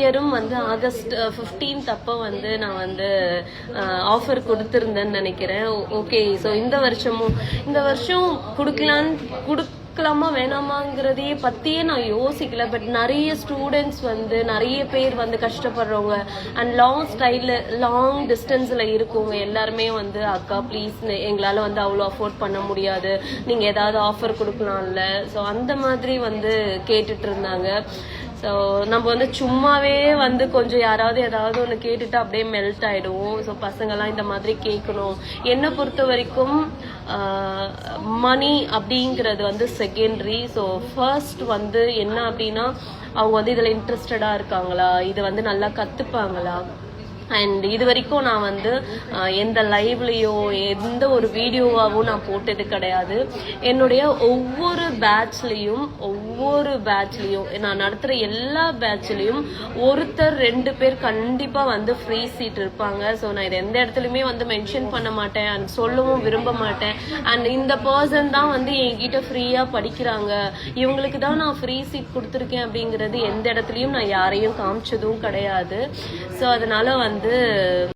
இயரும் வந்து August 15th அப்போ வந்து நான் வந்து ஆஃபர் கொடுத்துருந்தேன்னு நினைக்கிறேன். ஓகே, ஸோ இந்த வருஷம் கொடுக்கலாமா வேணாமாங்கிறதையே பற்றியே நான் யோசிக்கல. பட் நிறைய ஸ்டூடெண்ட்ஸ் வந்து நிறைய பேர் வந்து கஷ்டப்படுறவங்க அண்ட் லாங் டிஸ்டன்ஸில் இருக்கவங்க எல்லாருமே வந்து அக்கா ப்ளீஸ் எங்களால் வந்து அவ்வளோ அஃபோர்ட் பண்ண முடியாது, நீங்கள் ஏதாவது ஆஃபர் கொடுக்கலாம்ல. ஸோ அந்த மாதிரி வந்து கேட்டுட்டு இருந்தாங்க. ஸோ நம்ம வந்து சும்மாவே வந்து கொஞ்சம் யாராவது ஏதாவது ஒன்று கேட்டுட்டு அப்படியே மெல்ட் ஆகிடுவோம். ஸோ பசங்கள்லாம் இந்த மாதிரி கேட்கணும். என்னை பொறுத்த வரைக்கும் மணி அப்படிங்கிறது வந்து செகண்டரி. ஸோ ஃபர்ஸ்ட் வந்து என்ன அப்படின்னா அவங்க வந்து இதில் இன்ட்ரெஸ்டடாக இருக்காங்களா, இதை வந்து நல்லா கற்றுப்பாங்களா. அண்ட் இது வரைக்கும் நான் வந்து எந்த லைவ்லையோ எந்த ஒரு வீடியோவாகவும் நான் போட்டது கிடையாது. என்னுடைய ஒவ்வொரு பேட்ச்லேயும் நான் நடத்துகிற எல்லா பேட்ச்லேயும் ஒருத்தர் 2 பேர் கண்டிப்பாக வந்து ஃப்ரீ சீட் இருப்பாங்க. ஸோ நான் இது எந்த இடத்துலையுமே வந்து மென்ஷன் பண்ண மாட்டேன் அண்ட் சொல்லவும் விரும்ப மாட்டேன். அண்ட் இந்த பர்சன் தான் வந்து என்கிட்ட ஃப்ரீயாக படிக்கிறாங்க, இவங்களுக்கு தான் நான் ஃப்ரீ சீட் கொடுத்துருக்கேன் அப்படிங்கிறது எந்த இடத்துலையும் நான் யாரையும் காமிச்சதும் கிடையாது. ஸோ அதனால வந்து